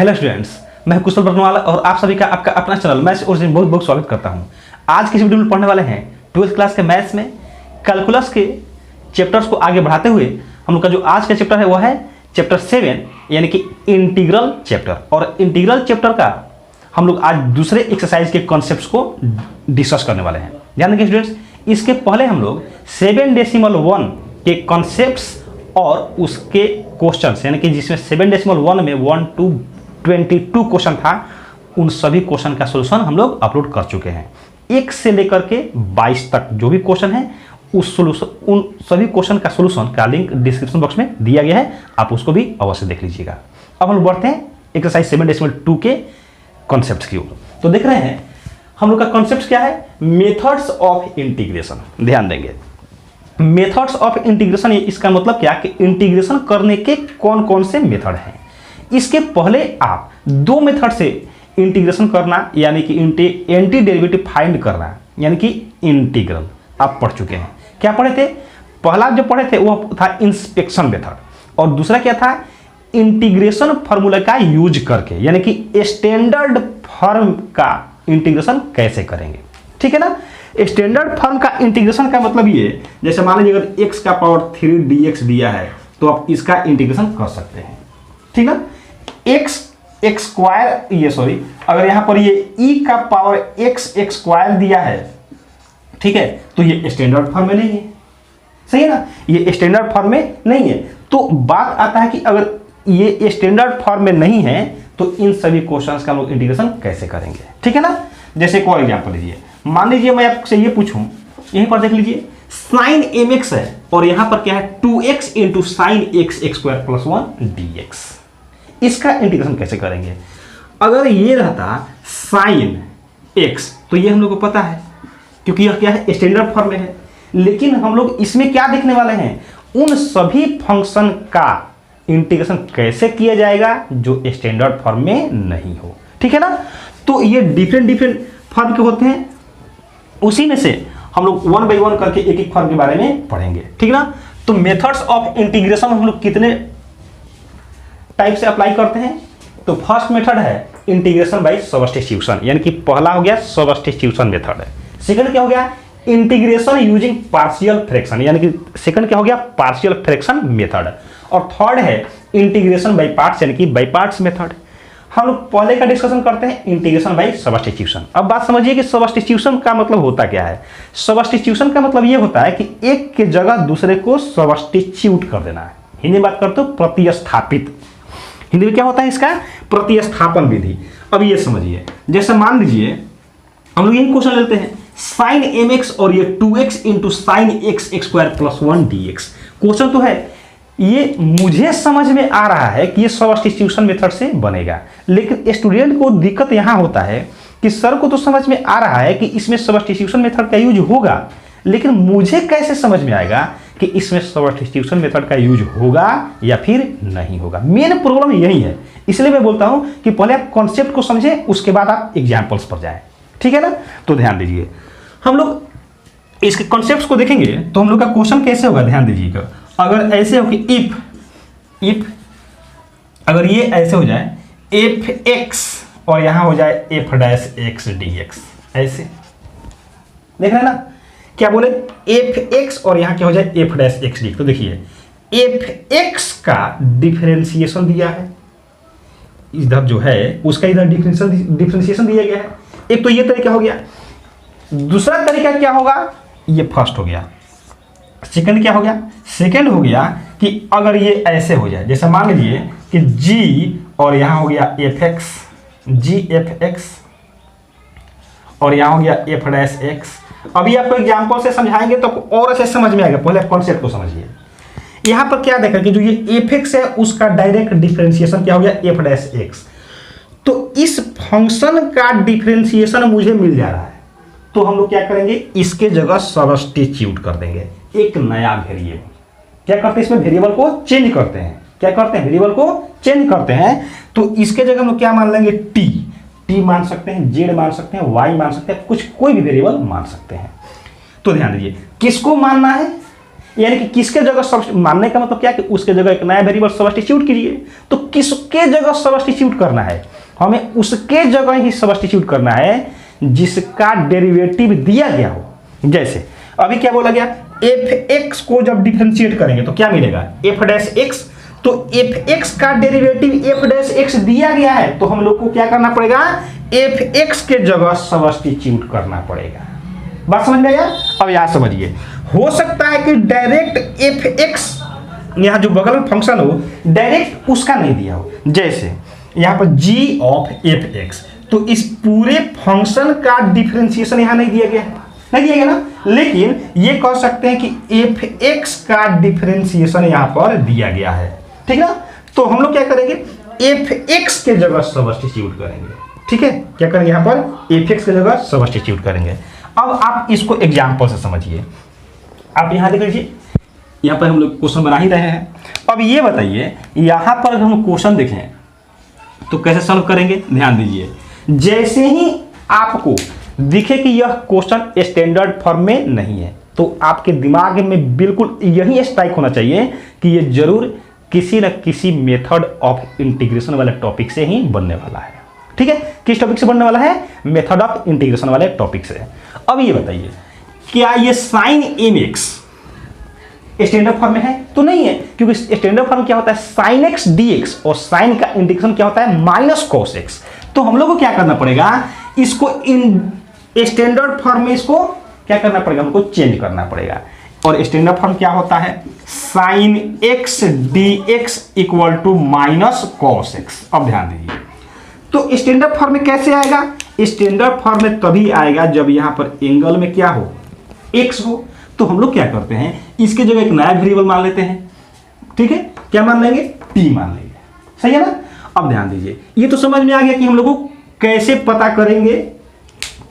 Hello students, मैं कुशल बरनवाल और आप सभी का आपका अपना चैनल मैथ्स ओरिजिन बहुत बहुत स्वागत करता हूं। आज की इस वीडियो में पढ़ने वाले हैं 12th क्लास के मैथ्स में कैलकुलस के चैप्टर्स को आगे बढ़ाते हुए हम लोग का जो आज का चैप्टर है वह है चैप्टर 7 यानी कि इंटीग्रल चैप्टर। और इंटीग्रल चैप्टर का हम लोग आज दूसरे एक्सरसाइज के कॉन्सेप्ट्स को डिस्कस करने वाले हैं। ध्यान रखिए स्टूडेंट्स, इसके पहले हम लोग 7.1 के कॉन्सेप्ट्स और उसके क्वेश्चंस यानी कि जिसमें 7.1 में 1 to 22 क्वेश्चन था, उन सभी क्वेश्चन का सोल्यूशन हम लोग अपलोड कर चुके हैं। 1 से लेकर के 22 तक जो भी क्वेश्चन है उन सभी क्वेश्चन का सोल्यूशन का लिंक डिस्क्रिप्शन बॉक्स में दिया गया है, आप उसको भी अवश्य देख लीजिएगा। अब हम लोग बढ़ते हैं एक्सरसाइज 7.2 के कॉन्सेप्ट की ओर। तो देख रहे हैं हम लोग का कॉन्सेप्ट क्या है, मेथड्स ऑफ इंटीग्रेशन। ध्यान देंगे, मेथड्स ऑफ इंटीग्रेशन, इसका मतलब क्या कि इंटीग्रेशन करने के कौन कौन से मेथड हैं। इसके पहले आप दो मेथड से इंटीग्रेशन करना यानी कि एंटी डेरिवेटिव फाइंड करना यानी कि इंटीग्रल आप पढ़ चुके हैं। क्या पढ़े थे? पहला जो पढ़े थे वो था इंस्पेक्शन मेथड और दूसरा क्या था, इंटीग्रेशन फार्मूला का यूज करके यानी कि स्टैंडर्ड फॉर्म का इंटीग्रेशन कैसे करेंगे। ठीक है ना। स्टैंडर्ड फॉर्म का इंटीग्रेशन का मतलब ये, जैसे मान लीजिए अगर x का पावर 3 dx दिया है तो आप इसका इंटीग्रेशन कर सकते हैं। ठीक ना। x स्क्वायर अगर यहां पर ये e का पावर x स्क्वायर दिया है, ठीक है, तो ये स्टैंडर्ड फॉर्म में नहीं है। सही है ना, ये स्टैंडर्ड फॉर्म में नहीं है। तो बात आता है कि अगर ये स्टैंडर्ड फॉर्म में नहीं है तो इन सभी क्वेश्चंस का हम लोग इंटीग्रेशन कैसे करेंगे। ठीक है ना। जैसे एक और एग्जांपल लीजिए, मान लीजिए मैं आपसे ये पूछूं, यहीं पर देख लीजिए sin mx है और यहां पर क्या है 2x into sine x square plus 1 dx। इसका इंटीग्रेशन कैसे करेंगे? अगर ये रहता sin x तो ये हम लोग को पता है क्योंकि यह क्या है, स्टैंडर्ड फॉर्म में है। लेकिन हम लोग इसमें क्या देखने वाले हैं, उन सभी फंक्शन का इंटीग्रेशन कैसे किया जाएगा जो स्टैंडर्ड फॉर्म में नहीं हो। ठीक है ना। तो ये डिफरेंट फॉर्म के होते हैं, उसी में से हम लोग 1 by 1 करके एक एक फॉर्म के बारे में पढ़ेंगे। ठीक ना। तो मेथड्स ऑफ इंटीग्रेशन हम लोग कितने टाइप से अप्लाई करते हैं? तो फर्स्ट मेथड है इंटीग्रेशन बाय सब्स्टिट्यूशन यानी कि पहला हो गया सब्स्टिट्यूशन मेथड है। सेकंड क्या हो गया, इंटीग्रेशन यूजिंग पार्शियल फ्रैक्शन यानी कि सेकंड क्या हो गया, पार्शियल फ्रैक्शन मेथड। और थर्ड है इंटीग्रेशन बाय पार्ट्स यानी कि बाय पार्ट्स मेथड। हम लोग पहले का डिस्कशन करते हैं इंटीग्रेशन बाय सब्स्टिट्यूशन। अब बात समझिए कि सब्स्टिट्यूशन का मतलब होता क्या है। सब्स्टिट्यूशन का मतलब ये होता है कि एक के जगह दूसरे को सब्स्टिट्यूट कर देना है। हिंदी में बात करते हो प्रतिस्थापित। हिंदी में क्या होता है इसका, प्रतिस्थापन विधि। अब ये समझिए, जैसे मान लीजिए हम लोग यही क्वेश्चन लेते हैं sin mx और ये 2x into sine x square plus 1 dx। Question तो है, ये मुझे समझ में आ रहा है कि ये सब्स्टिट्यूशन मेथड से बनेगा, लेकिन स्टूडेंट को दिक्कत यहां होता है कि सर को तो समझ में आ रहा है कि इसमें सब्स्टिट्यूशन मेथड का यूज होगा, लेकिन मुझे कैसे समझ में आएगा कि इसमें सब्स्टिट्यूशन मेथड का यूज होगा या फिर नहीं होगा। मेन प्रॉब्लम यही है, इसलिए मैं बोलता हूं कि पहले आप कॉन्सेप्ट को समझें, उसके बाद आप एग्जाम्पल्स पर जाएं। ठीक है ना। तो ध्यान दीजिए, हम लोग इसके कॉन्सेप्ट्स को देखेंगे तो हम लोग का क्वेश्चन कैसे होगा, ध्यान दीजिएगा। अगर ऐसे हो कि इफ अगर ये ऐसे हो जाए f(x) और यहां हो जाए f' dx, ऐसे देख रहे हैं ना, क्या बोले f(x) और यहां क्या हो जाए f' dx। तो देखिए f(x) का डिफरेंशिएशन दिया है, इधर जो है उसका इधर डिफरेंशिएशन दिया गया है। एक तो ये तरीका हो गया, दूसरा तरीका क्या होगा, ये फर्स्ट हो गया। सेकंड क्या हो गया, सेकंड हो गया कि अगर ये ऐसे हो जाए, जैसे मान लीजिए कि g और यहां हो गया fx, gfx और यहां हो गया f'(x). अभी आपको एग्जांपल से समझाएंगे तो और अच्छे समझ में आएगा, पहले कॉन्सेप्ट को समझिए। यहां पर क्या देखा कि जो ये fx है उसका डायरेक्ट डिफरेंशिएशन क्या हो गया f'(x). तो इस फंक्शन का डिफरेंशिएशन मुझे मिल जा रहा है, तो हम लोग क्या करेंगे, इसके जगह सब्स्टिट्यूट कर देंगे एक नया वेरिएबल। क्या करते हैं, इसमें वेरिएबल को चेंज करते हैं। क्या करते हैं, वेरिएबल को चेंज करते हैं। तो इसके जगह हम लोग क्या मान लेंगे, टी मान सकते हैं, जेड मान सकते हैं, वाई मान सकते हैं, कोई भी वेरिएबल मान सकते हैं। तो ध्यान दीजिए किसको मानना है, यानी कि किसके जगह मानने का मतलब क्या कि उसके जगह एक नया वेरिएबल सब्स्टिट्यूट कीजिए। तो किसके जगह सब्स्टिट्यूट करना है, हमें उसके जगह ही सब्स्टिट्यूट करना है जिसका डेरिवेटिव दिया गया हो। जैसे अभी क्या बोला गया, f(x) को जब डिफरेंशिएट करेंगे तो क्या मिलेगा, f'(x). तो f(x) का डेरिवेटिव f'(x) दिया गया है, तो हम लोग को क्या करना पड़ेगा, f(x) के जगह सब्स्टिट्यूट करना पड़ेगा। बात समझ में आया। अब यहां समझिए, हो सकता है कि डायरेक्ट f(x) यहां जो बगल में फंक्शन हो डायरेक्ट उसका नहीं दिया हो। जैसे यहां पर g(f(x), तो इस पूरे फंक्शन का डिफरेंशिएशन यहां नहीं दिया गया है, नहीं दिया गया ना, लेकिन ये कह सकते हैं कि f(x) का डिफरेंशिएशन यहां पर दिया गया है, ठीक ना। तो हम लोग क्या करेंगे, f(x) के जगह सब्स्टिट्यूट करेंगे, ठीक है। क्या करेंगे यहां पर, f(x) के जगह सब्स्टिट्यूट करेंगे। अब आप इसको एग्जांपल से समझिए। आप यहां देख लीजिए, यहां पर हम लोग क्वेश्चन बना ही रहे हैं। अब ये बताइए, यहां पर अगर हम क्वेश्चन देखें तो कैसे सॉल्व करेंगे, ध्यान दीजिए। जैसे ही आपको दिखे कि यह क्वेश्चन स्टैंडर्ड फॉर्म में नहीं है, तो आपके दिमाग में बिल्कुल यही स्ट्राइक होना चाहिए कि यह जरूर किसी न किसी मेथड ऑफ इंटीग्रेशन वाले टॉपिक से ही बनने वाला है, ठीक है। किस टॉपिक से बनने वाला है, मेथड ऑफ इंटीग्रेशन वाले टॉपिक से। अब ये बताइए, क्या ये sin mx स्टैंडर्ड फॉर्म में है, तो नहीं है, क्योंकि स्टैंडर्ड फॉर्म क्या होता है, sin x dx, और sin का इंटीग्रेशन क्या होता है, माइनस cos x। तो हम लोग को क्या करना पड़ेगा, इसको इन स्टैंडर्ड फॉर्म में इसको क्या करना पड़ेगा, हमको चेंज करना पड़ेगा। और स्टैंडर्ड फॉर्म क्या होता है, sin x dx equal to minus cos x। अब ध्यान दीजिए, तो स्टैंडर्ड फॉर्म में कैसे आएगा, स्टैंडर्ड फॉर्म में तभी आएगा जब यहां पर एंगल में क्या हो, x हो। तो हम लोग क्या करते हैं, इसके जगह एक नया वेरिएबल मान लेते हैं, ठीक है। क्या मान लेंगे, t मान लेंगे, सही है ना। अब ध्यान दीजिए, ये तो समझ में आ गया कि हम लोग को कैसे पता करेंगे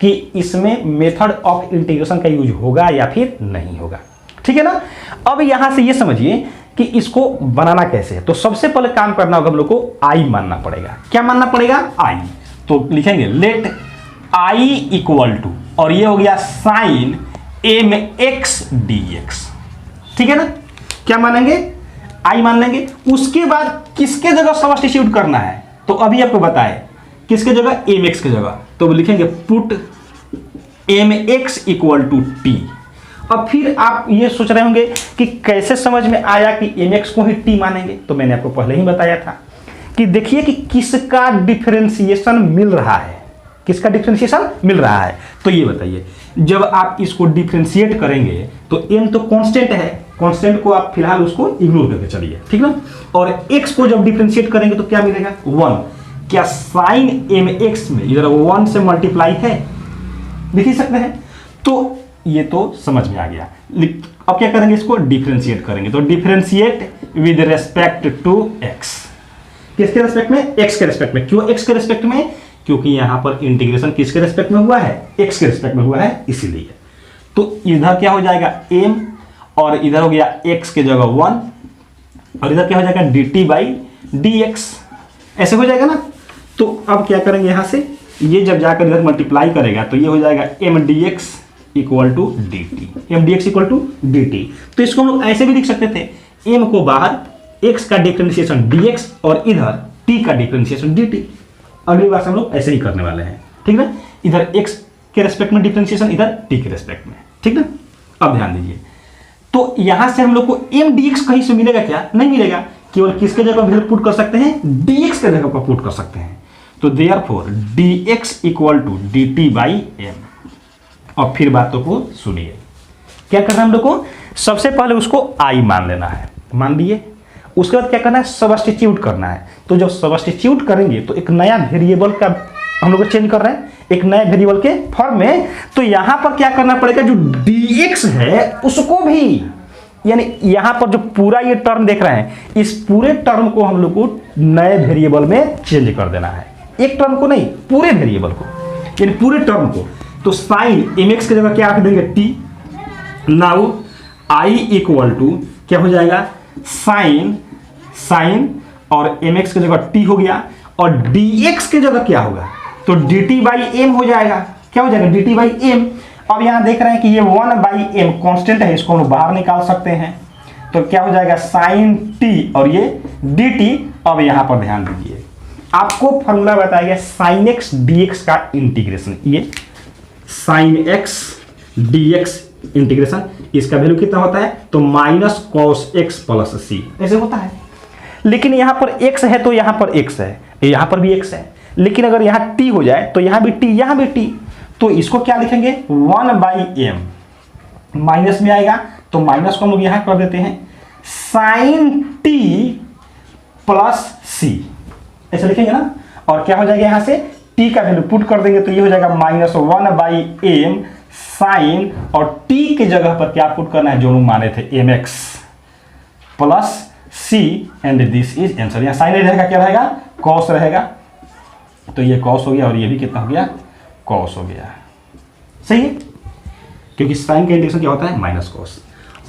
कि इसमें मेथड ऑफ इंटीग्रेशन का यूज होगा या फिर नहीं होगा, ठीक है ना। अब यहां से ये समझिए कि इसको बनाना कैसे है। तो सबसे पहले काम करना होगा, हम लोग को i मानना पड़ेगा। क्या मानना पड़ेगा, i। तो लिखेंगे लेट i इक्वल टू, और ये हो गया sin mx dx, ठीक है ना। क्या मानेंगे, i मान लेंगे। उसके बाद किसके जगह सब्स्टिट्यूट करना है, तो अभी आपको बताए किसके जगह, mx के जगह। तो लिखेंगे put mx equal to t। अब फिर आप ये सोच रहे होंगे कि कैसे समझ में आया कि mx को ही t मानेंगे। तो मैंने आपको पहले ही बताया था कि देखिए कि किसका डिफरेंशिएशन मिल रहा है, किसका डिफरेंशिएशन मिल रहा है। तो ये बताइए, जब आप इसको डिफरेंशिएट करेंगे तो m तो कांस्टेंट है, कांस्टेंट को आप फिलहाल उसको इग्नोर करके चलिए, ठीक ना। और x को जब डिफरेंशिएट करेंगे तो क्या मिलेगा, 1। क्या sin mx में इधर 1 से मल्टीप्लाई है, लिख ही सकते हैं। तो ये तो समझ में आ गया। अब क्या करेंगे, इसको डिफरेंशिएट करेंगे। तो differentiate with respect to x, किसके रेस्पेक्ट में, x के रेस्पेक्ट में। क्यों x के रेस्पेक्ट में, क्योंकि यहां पर इंटीग्रेशन किसके रेस्पेक्ट में हुआ है, x के रेस्पेक्ट में हुआ है, इसीलिए। तो इधर क्या हो जाएगा m, और इधर हो गया x के जगह 1, और इधर क्या हो जाएगा dt बाई dx, ऐसे हो जाएगा ना। तो अब क्या करेंगे, यहां से ये जब जाकर इधर मल्टीप्लाई करेगा तो ये हो जाएगा m dx equal to dt, m dx equal to dt। तो इसको हम लोग ऐसे भी लिख सकते थे, m को बाहर, x का डिफरेंशिएशन dx, और इधर t का डिफरेंशिएशन dt। अगली बार से हम लोग ऐसे ही करने वाले हैं, ठीक ना। इधर x के रेस्पेक्ट में डिफरेंशिएशन, इधर t के रेस्पेक्ट में, ठीक ना। अब ध्यान दीजिए, तो यहां से हम लोग को m dx कहीं से मिलेगा क्या, नहीं मिलेगा। केवल किसके जगह वैल्यू पुट कर सकते हैं, dx के जगह पर पुट कर सकते हैं। तो therefore dx equal to dt by m। और फिर बातों को सुनिए, क्या करना है हम लोग को, सबसे पहले उसको i मान लेना है, मान लिए। उसके बाद क्या करना है, सब्स्टिट्यूट करना है। तो जब सब्स्टिट्यूट करेंगे तो एक नया वेरिएबल का हम लोग चेंज कर रहे हैं, एक नए वेरिएबल के फॉर्म में। तो यहां पर क्या करना पड़ेगा, जो dx है उसको भी, यानी यहां पर जो पूरा ये टर्म देख रहे हैं, इस पूरे टर्म को हम लोग को नए वेरिएबल में चेंज कर देना है। एक टर्म को नहीं, पूरे वेरिएबल को, यानी पूरे टर्म को। तो sin mx की जगह क्या रख देंगे, t। Now i equal to क्या हो जाएगा, sin और mx की जगह t हो गया, और dx की जगह क्या होगा, तो dt बाई m हो जाएगा। क्या हो जाएगा, dt बाई m। अब यहाँ देख रहे हैं कि ये 1/m कांस्टेंट है, इसको हम लोग बाहर निकाल सकते हैं। तो क्या हो जाएगा sin t और ये dt। अब यहाँ पर ध्यान दीजिए, आपको फॉर्मूला बताया गया sin x dx का इंटीग्रेशन। ये sin x dx इंटीग्रेशन, इसका वैल्यू कितना होता है तो minus cos x plus c ऐसे होता है। लेकिन यहाँ पर x है तो यहाँ पर x है, यहाँ पर भी x है, लेकिन अगर यहाँ t हो जाए तो यहाँ भी t, यहाँ भी t, तो इसको क्या लिखेंगे 1/m, माइनस में आएगा तो माइनस को हम लोग यहाँ कर देते हैं sin t प्लस c ऐसे लिखेंगे ना। और क्या हो जाएगा यहाँ से t का वैल्यू पुट कर देंगे तो ये हो जाएगा -1/m साइन, और t के जगह पर क्या पुट करना है जो लोग माने थे mx plus c and this is answer. यहाँ साइन रहेगा, क्या रहेगा cos रहेगा, तो ये cos हो गया और ये भी कितना हो गया cos हो गया। सही है, क्योंकि साइन का इंटीग्रेशन क्या होता है माइनस cos।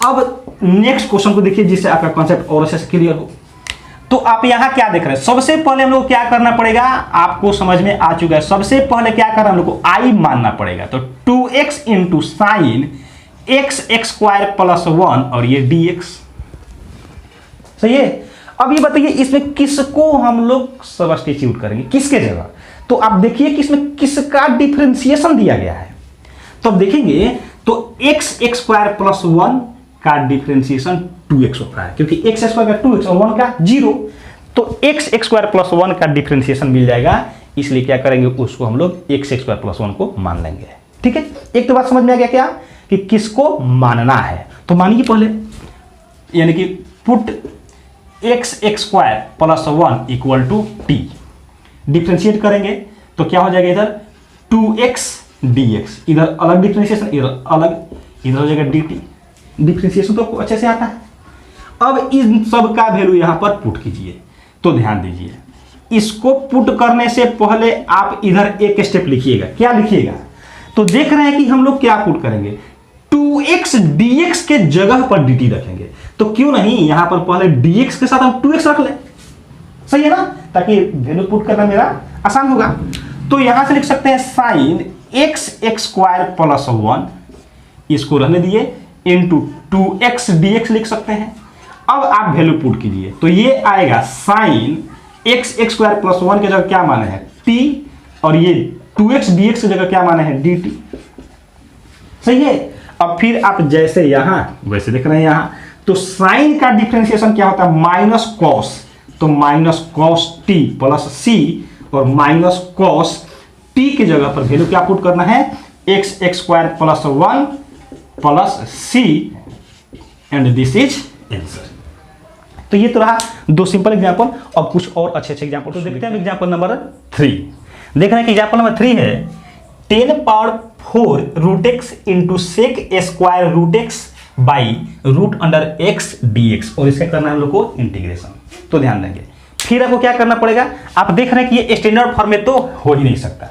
अब नेक्स्ट क्वेश्चन को देखिए जिससे आपका कॉन्सेप्ट और अच्छे से क्लियर हो। तो आप यहां क्या देख रहे हैं, सबसे पहले हम लोग क्या करना पड़ेगा, आपको समझ में आ चुका है। सबसे पहले क्या करना हम लोग को i मानना पड़ेगा, तो 2x into sine x² plus 1 और ये dx। सही है। अब ये बताइए इसमें किसको हम लोग सब्स्टिट्यूट करेंगे, किसके जगह। तो आप देखिए कि इसमें किसका डिफरेंशिएशन दिया गया है, तो अब देखेंगे तो x² प्लस 1 का डिफरेंशिएशन 2x होता है, क्योंकि x² का 2x और 1 का 0, तो x² प्लस 1 का डिफरेंशिएशन मिल जाएगा। इसलिए क्या करेंगे, उसको हम लोग x² प्लस 1 को मान लेंगे। ठीक है, एक तो बात समझ में आ गया क्या कि किसको मानना है। तो मानिए पहले, यानी कि put x² plus 1 equal to t, differentiate करेंगे तो क्या हो जाएगा, इधर 2x dx, इधर अलग डिफरेंशिएशन, इधर अलग, इधर हो जाएगा dt। डिफरेंशिएशन तो अच्छे से आता है। अब इन सब का वैल्यू यहां पर पुट कीजिए, तो ध्यान दीजिए इसको पुट करने से पहले आप इधर एक स्टेप लिखिएगा। क्या लिखिएगा, तो देख रहे हैं कि हम लोग क्या पुट करेंगे, 2x dx के जगह पर dt रखेंगे। तो क्यों नहीं यहां पर पहले dx के साथ हम 2x रख लें, सही है ना, ताकि वैल्यू पुट करना मेरा आसान होगा। तो यहां से लिख सकते हैं साइन x² प्लस 1, इसको रहने दिए, इंटू 2x dx लिख सकते हैं। अब आप वैल्यू पुट कीजिए तो ये आएगा साइन x² प्लस 1 के जगह क्या माने हैं t, और ये 2x dx की जगह क्या माने हैं dt। सही है। अब फिर आप जैसे यहां वैसे देख रहे हैं यहां, तो साइन का डिफरेंशिएशन क्या होता है माइनस कॉस, तो minus cos t plus c, और माइनस कॉस t के जगह पर वैल्यू क्या पुट करना है x² plus 1 plus c and this is answer. तो ये तो रहा दो सिंपल एग्जांपल। अब कुछ और अच्छे अच्छे एग्जांपल तो देखते हैं। एग्जांपल नंबर 3 देख रहे हैं कि एग्जांपल नंबर 3 है 10 power 4 root x into sec square root x by root under x dx, और इसका करना है हम लोग को इंटीग्रेशन। तो ध्यान देंगे, फिर आपको क्या करना पड़ेगा, आप देख रहे हैं कि ये स्टैंडर्ड फॉर्म में तो हो ही नहीं सकता,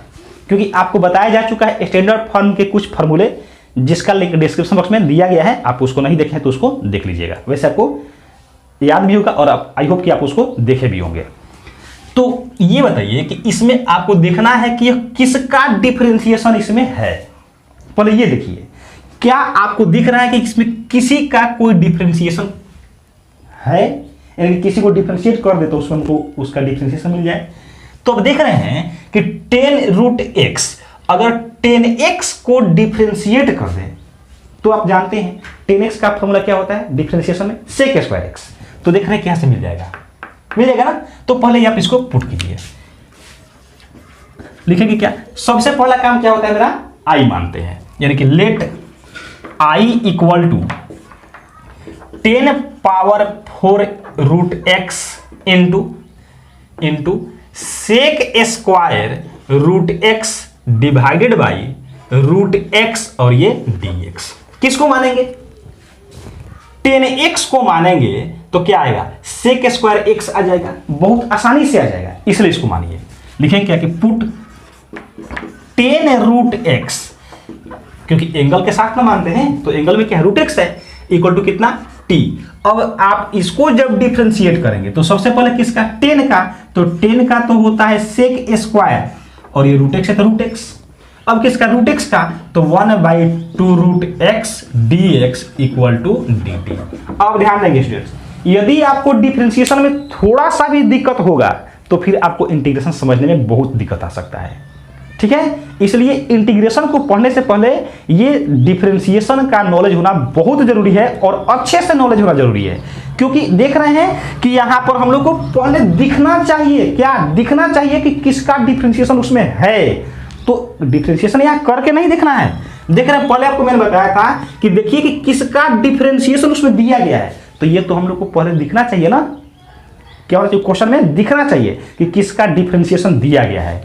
क्योंकि आपको बताया जा चुका है स्टैंडर्ड फॉर्म के कुछ फॉर्मूले, जिसका लिंक डिस्क्रिप्शन बॉक्स में दिया गया है। आप उसको नहीं देखे हैं तो उसको देख लीजिएगा, वैसे आपको याद भी होगा और आई होप कि आप उसको देखे भी होंगे। तो ये बताइए कि इसमें आपको देखना है कि किसका डिफरेंशिएशन इसमें है। पहले ये देखिए, क्या आपको दिख रहा है कि इसमें किसी का कोई डिफरेंशिएशन है, यानी किसी को डिफरेंशिएट कर दे तो उसको उसका डिफरेंशिएशन मिल जाए। तो अब देख रहे हैं कि 10 रूट एक्स, अगर 10x को डिफरेंशिएट कर दें तो आप जानते हैं 10x का फॉर्मूला क्या होता है डिफरेंशिएशन में, सेक स्क्वायर एक्स। तो देख रहे हैं यहां से मिल जाएगा ना। तो पहले आप इसको पुट कीजिए, लिखेंगे क्या, सबसे पहला काम क्या होता है मेरा, i मानते हैं, यानी कि let i equal to 10 power 4 root x into sec square root x divided by root x और ये dx। किसको मानेंगे, 10x को मानेंगे तो क्या आएगा, सेक स्क्वायर x आ जाएगा, बहुत आसानी से आ जाएगा, इसलिए इसको मानिए। लिखेंगे क्या कि पुट 10 रूट x, क्योंकि एंगल के साथ ना मानते हैं तो एंगल में क्या रूट x है, इक्वल टू कितना t। अब आप इसको जब डिफरेंशिएट करेंगे तो सबसे पहले किसका, 10 का, तो 10 का तो होता है सेक स्क्वायर और ये रूट एक्स है तो रूट एक्स। अब किसका रूट एक्स का, तो 1/2 root x d x equal to d t. अब ध्यान देंगे स्टूडेंट्स, यदि आपको डिफरेंशिएशन में थोड़ा सा भी दिक्कत होगा तो फिर आपको इंटीग्रेशन समझने में बहुत दिक्कत आ सकता है, ठीक है। इसलिए इंटीग्रेशन को पढ़ने से पहले ये डिफरेंशिएशन का नॉलेज होना बहुत जरूरी है और अच्छे से नॉलेज होना जरूरी है, क्योंकि देख रहे हैं कि यहां पर हम लोग को पहले दिखना चाहिए, क्या दिखना चाहिए कि किसका डिफरेंशिएशन उसमें है। तो डिफरेंशिएशन यहां करके नहीं देखना है, देख रहे हैं पहले आपको मैंने बताया था कि देखिए कि किसका डिफरेंशिएशन उसमें दिया गया है, तो ये तो हम लोग को पहले दिखना चाहिए ना, क्या होना चाहिए क्वेश्चन में दिखना चाहिए कि किसका डिफरेंशिएशन दिया गया है।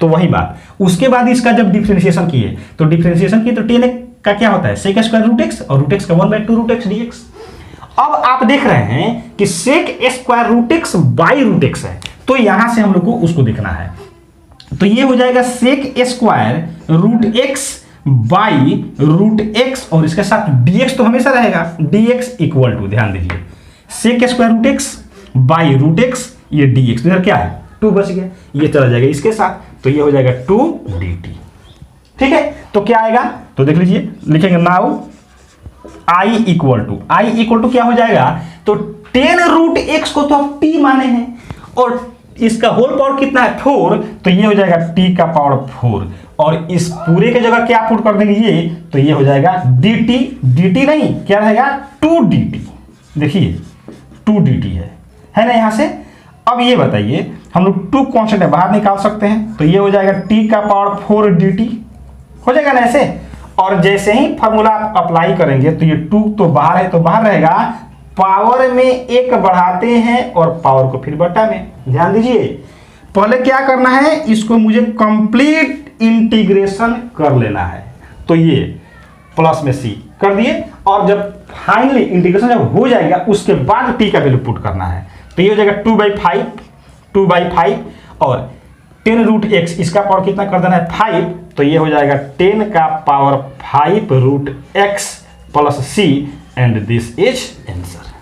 तो वही बात, उसके बाद इसका जब डिफरेंशिएशन किए तो डिफरेंशिएशन किए तो टेन का क्या होता है सेक स्क्वायर रूट एक्स और रूट एक्स का 1/2 रूट एक्स डीएक्स। अब आप देख रहे हैं कि sec square root x by root x है, तो यहां से हम लोग को उसको देखना है, तो ये हो जाएगा sec square root x by root x और इसके साथ dx तो हमेशा रहेगा, dx इक्वल टू, ध्यान दीजिए, sec square root x by root x, ये dx तो इधर क्या है 2 बच गया, ये चला जाएगा इसके साथ, तो ये हो जाएगा 2 dt, ठीक है। तो क्या आएगा, तो देख लीजिए, लिखेंगे नाउ i इक्वल टू क्या हो जाएगा, तो 10 रूट एक्स को तो आप t माने हैं और इसका होल पावर कितना है 4, तो ये हो जाएगा t का पावर 4 और इस पूरे के जगह क्या पुट कर देंगे ये, तो ये हो जाएगा dt नहीं क्या रहेगा 2 dt, देखिए 2 dt है ना यहां से। अब ये बताइए हम लोग 2 कांस्टेंट है बाहर निकाल सकते हैं, तो ये हो जाएगा t का पावर 4 dt हो जाएगा ना ऐसे, और जैसे ही फॉर्मूला आप अप्लाई करेंगे तो ये 2 तो बाहर है तो बाहर रहेगा, पावर में 1 बढ़ाते हैं और पावर को फिर बटा में, ध्यान दीजिए पहले क्या करना है, इसको मुझे कंप्लीट इंटीग्रेशन कर लेना है, तो ये प्लस में c कर दिए और जब फाइनली इंटीग्रेशन जब हो जाएगा उसके बाद t का वैल्यू पुट करना है, तो ये हो जाएगा 2/5 और 10 रूट एक्स, इसका पावर कितना कर देना है 5, तो ये हो जाएगा 10 का power 5 root x plus c and this is answer.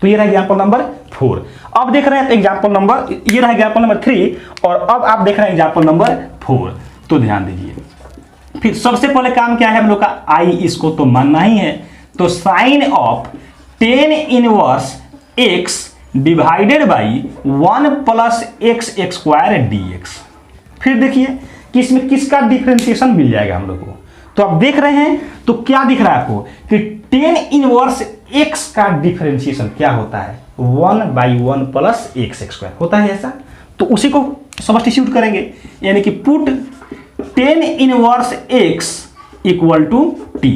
तो ये रहा एग्जाम्पल नंबर 4। अब देख रहे हैं एग्जाम्पल नंबर, ये रहा एग्जाम्पल नंबर 3 और अब आप देख रहे हैं एग्जाम्पल नंबर 4। तो ध्यान दीजिए, फिर सबसे पहले काम क्या है हम लोग का, आई इसको तो मानना ही है, तो sine of 10 inverse x divided by 1 plus x square dx। फिर देखिए कि इसमें किसका डिफरेंशिएशन मिल जाएगा हम लोग को, तो आप देख रहे हैं तो क्या दिख रहा है आपको कि 10 इनवर्स x का डिफरेंशिएशन क्या होता है 1/1 प्लस एक्स स्क्वायर होता है ऐसा, तो उसी को सब्स्टिट्यूट करेंगे, यानी कि put 10 inverse x equal to t,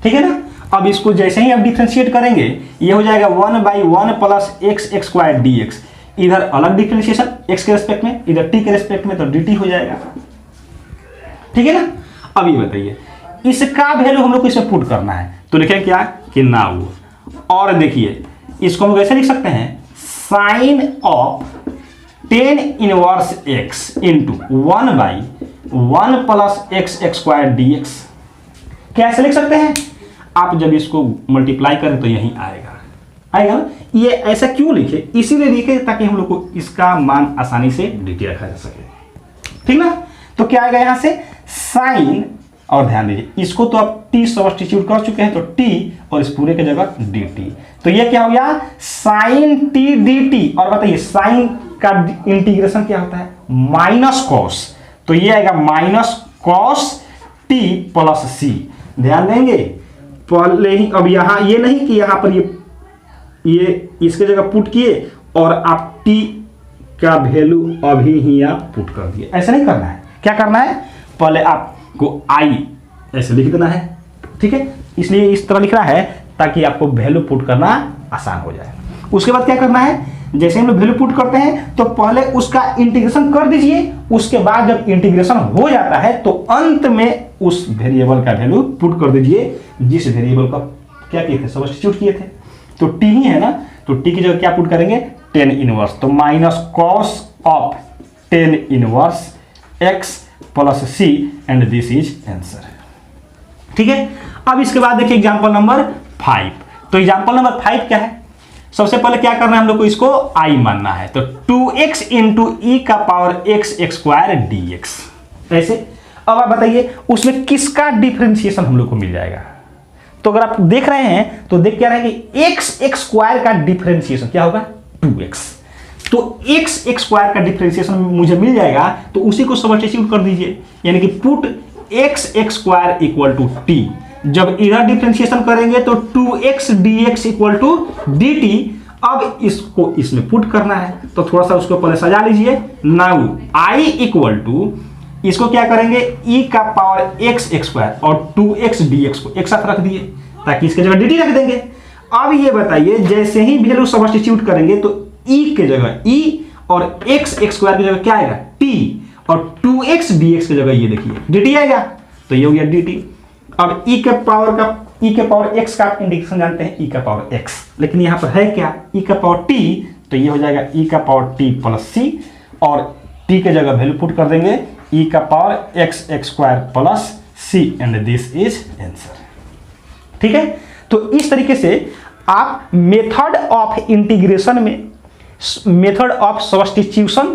ठीक है ना। अब इसको जैसे ही आप डिफरेंशिएट करेंगे ये हो जाएगा 1/1 प्लस एक्स स्क्वायर dx, इधर अलग डिफरेंशिएशन x के रेस्पेक्ट में, इधर t के रेस्पेक्ट में, तो dt हो जाएगा, ठीक है ना। अब ये बताइए इसका वैल्यू हम लोग को इसमें पुट करना है, तो लिखें क्या कि नाउ, और देखिए इसको हम कैसे लिख सकते हैं, sine of 10 inverse x into 1/1 plus x square dx, कैसे लिख सकते हैं, आप जब इसको मल्टीप्लाई करें तो यही आएगा ना। ये ऐसा क्यों लिखे, इसीलिए लिखे ताकि हम लोग को इसका मान आसानी से dt रखा जा सके, ठीक ना। तो क्या आएगा यहां से साइन, और ध्यान दीजिए इसको तो आप t सब्स्टिट्यूट कर चुके हैं, तो t और इस पूरे के जगह dt, तो ये क्या हो गया साइन t dt। और बताइए साइन का इंटीग्रेशन क्या होता है माइनस कॉस, तो ये आएगा minus cos t plus c, ध्यान देंगे पहले ही। अब यहाँ ये नहीं कि यहाँ पर ये इसके जगह पुट किए और आप t का वैल्यू अभी ही आप पुट कर दिए, ऐसा नहीं करना है। क्या करना है, पहले आपको i ऐसे लिख देना है, ठीक है, इसलिए इस तरह लिख रहा है ताकि आपको वैल्यू पुट करना आसान हो जाए। उसके बाद क्या करना है, जैसे हम लोग वैल्यू पुट करते हैं तो पहले उसका इंटीग्रेशन कर दीजिए, उसके बाद जब इंटीग्रेशन हो जाता है तो अंत में उस वेरिएबल का वैल्यू पुट कर दीजिए जिस वेरिएबल का क्या किए थे सब्स्टिट्यूट किए थे, तो t ही है ना, तो t की जगह क्या पुट करेंगे 10 इनवर्स, तो minus cos of 10 inverse x plus c and this is answer, ठीक है। अब इसके बाद देखिए एग्जांपल नंबर 5। तो एग्जांपल नंबर 5 क्या है, सबसे पहले क्या करना है हम लोग को इसको i मानना है, तो 2x इंटू ई का पावर x स्क्वायर dx, ऐसे। अब आप बताइए उसमें किसका डिफरेंशिएशन हम लोग को मिल जाएगा। तो अगर आप देख रहे हैं तो देख क्या रहे हैं कि x स्क्वायर का डिफरेंशिएशन क्या होगा 2x। तो x स्क्वायर का डिफरेंशिएशन मुझे मिल जाएगा, तो उसी को सब्स्टिट्यूट कर दीजिए, यानी कि put x square equal to t। जब इधर डिफरेंशिएशन करेंगे तो 2x dx equal to dt। अब इसको इसमें पुट करना है, तो थोड़ा सा उसको पहले सजा लीजिए। नाउ i इक्वल टू, इसको क्या करेंगे e का पावर x स्क्वायर और 2x dx को एक साथ रख दिए, ताकि इसके जगह dt रख देंगे। अब ये बताइए जैसे ही वैल्यू सब्स्टिट्यूट करेंगे तो e के जगह e और x स्क्वायर की जगह क्या आएगा t, और 2x dx की जगह ये देखिए dt आएगा, तो ये हो गया dt। अब e के पावर x का इंडिकेशन जानते हैं e का पावर x, लेकिन यहाँ पर है क्या e का पावर t, तो ये हो जाएगा e का पावर t प्लस c, और t के जगह वैल्यू पुट कर देंगे e का power x square plus c, and this is answer. ठीक है, तो इस तरीके से आप मेथड ऑफ इंटीग्रेशन में मेथड ऑफ सब्स्टिट्यूशन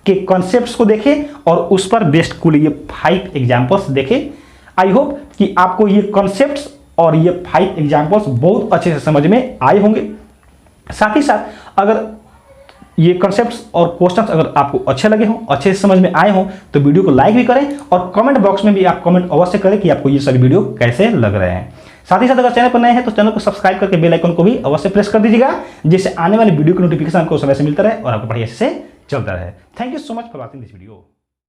के कॉन्सेप्ट्स को देखें और उस पर बेस्ड कुल ये 5 एग्जांपल्स देखें। आई होप कि आपको ये कॉन्सेप्ट्स और ये 5 एग्जांपल्स बहुत अच्छे से समझ में आए होंगे। साथ ही साथ अगर ये कॉन्सेप्ट्स और क्वेश्चंस अगर आपको अच्छे लगे हों, अच्छे से समझ में आए हों, तो वीडियो को लाइक भी करें और कमेंट बॉक्स में भी आप कमेंट अवश्य करें कि आपको ये सभी वीडियो कैसे लग रहे हैं। साथ ही साथ अगर चैनल पर नए हैं तो चैनल को सब्सक्राइब करके बेल आइकन को भी अवश्य प्रेस कर दीजिएगा, जिससे आने वाली वीडियो की नोटिफिकेशन आपको समय से मिलता रहे और आपको पढ़ाई अच्छे से चलता रहे। Thank you so much for watching this video.